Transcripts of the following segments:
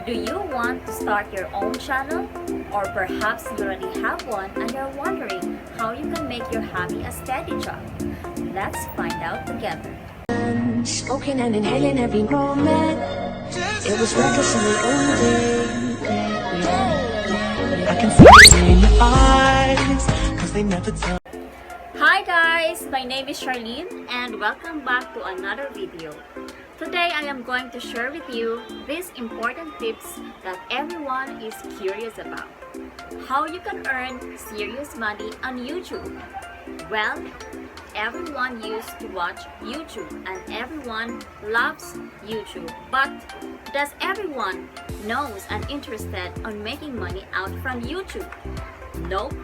Do you want to start your own channel? Or perhaps you already have one and you're wondering how you can make your hobby a steady job? Let's find out together. Smoking and inhaling every moment. It was reckless in the old days. I can see it in your eyes, 'cause they never tell. Hi guys! My name is Charlene and welcome back to another video. Today I am going to share with you these important tips that everyone is curious about. How you can earn serious money on YouTube. Well, everyone used to watch YouTube and everyone loves YouTube. But does everyone knows and interested on making money out from YouTube? Nope.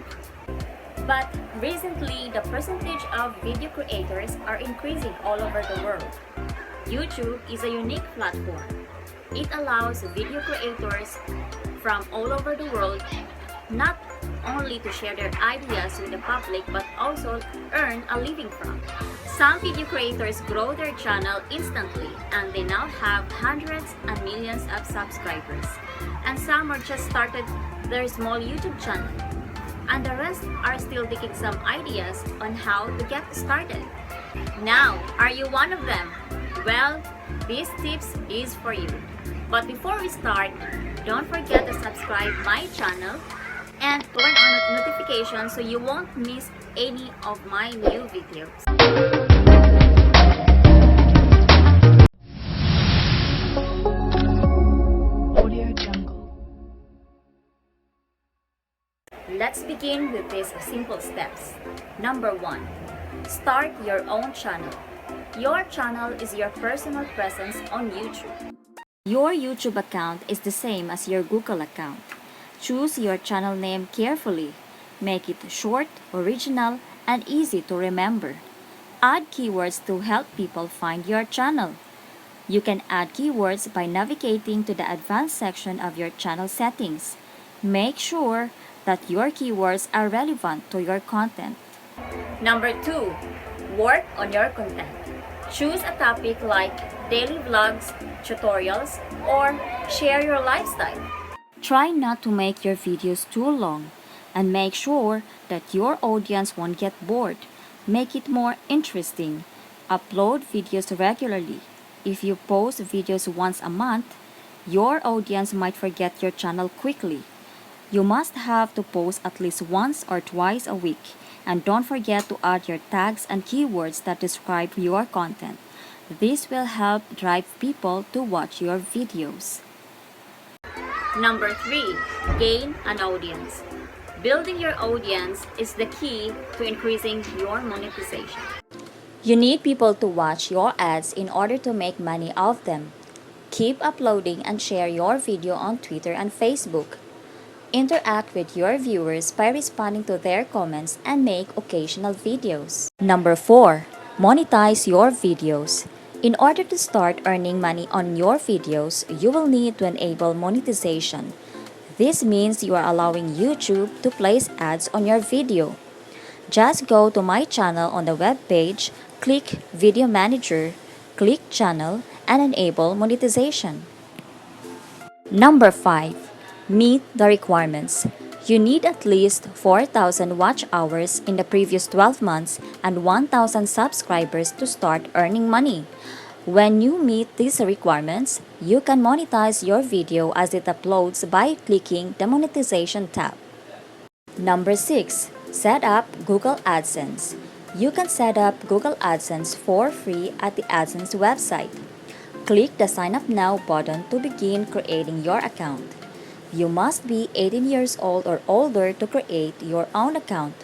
But recently, the percentage of video creators are increasing all over the world. YouTube is a unique platform. It allows video creators from all over the world not only to share their ideas with the public but also earn a living from. Some video creators grow their channel instantly and they now have hundreds and millions of subscribers. And some are just started their small YouTube channel. And the rest are still taking some ideas on how to get started. Now, are you one of them? Well, this tips is for you. But before we start, don't forget to subscribe my channel and turn on notifications so you won't miss any of my new videos. Let's begin with these simple steps. Number 1. Start your own channel. Your channel is your personal presence on YouTube. Your YouTube account is the same as your Google account. Choose your channel name carefully. Make it short, original, and easy to remember. Add keywords to help people find your channel. You can add keywords by navigating to the advanced section of your channel settings. Make sure that your keywords are relevant to your content. Number 2. Work on your content. Choose a topic like daily vlogs, tutorials, or share your lifestyle. Try not to make your videos too long and make sure that your audience won't get bored. Make it more interesting. Upload videos regularly. If you post videos once a month, your audience might forget your channel quickly. You must have to post at least once or twice a week. And don't forget to add your tags and keywords that describe your content. This will help drive people to watch your videos. Number 3. Gain an audience. Building your audience is the key to increasing your monetization. You need people to watch your ads in order to make money off them. Keep uploading and share your video on Twitter and Facebook. Interact with your viewers by responding to their comments and make occasional videos. Number 4. Monetize your videos. In order to start earning money on your videos, you will need to enable monetization. This means you are allowing YouTube to place ads on your video. Just go to my channel on the web page, click Video Manager, click Channel, and enable monetization. Number 5. Meet the requirements. You need at least 4,000 watch hours in the previous 12 months and 1,000 subscribers to start earning money. When you meet these requirements, you can monetize your video as it uploads by clicking the monetization tab. Number 6. Set up Google AdSense. You can set up Google AdSense for free at the AdSense website. Click the Sign Up Now button to begin creating your account. You must be 18 years old or older to create your own account.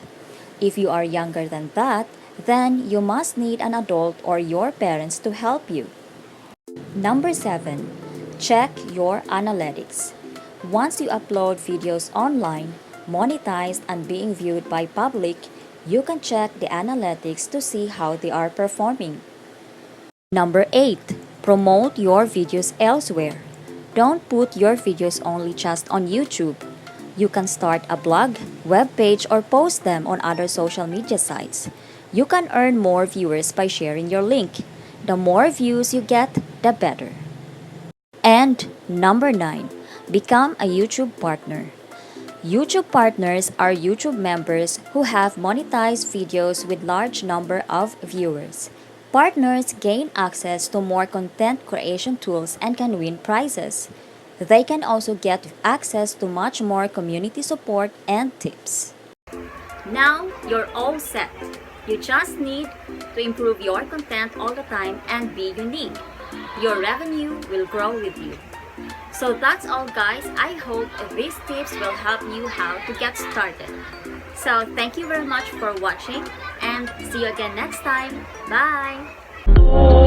If you are younger than that, then you must need an adult or your parents to help you. Number 7. Check your analytics. Once you upload videos online, monetized and being viewed by public, you can check the analytics to see how they are performing. Number 8. Promote your videos elsewhere. Don't put your videos only just on YouTube. You can start a blog, web page, or post them on other social media sites. You can earn more viewers by sharing your link. The more views you get, the better. And number 9, Become a YouTube partner. YouTube partners are YouTube members who have monetized videos with large number of viewers. Partners gain access to more content creation tools and can win prizes. They can also get access to much more community support and tips. Now you're all set. You just need to improve your content all the time and be unique. Your revenue will grow with you. So that's all, guys. I hope these tips will help you how to get started. So thank you very much for watching and see you again next time. Bye!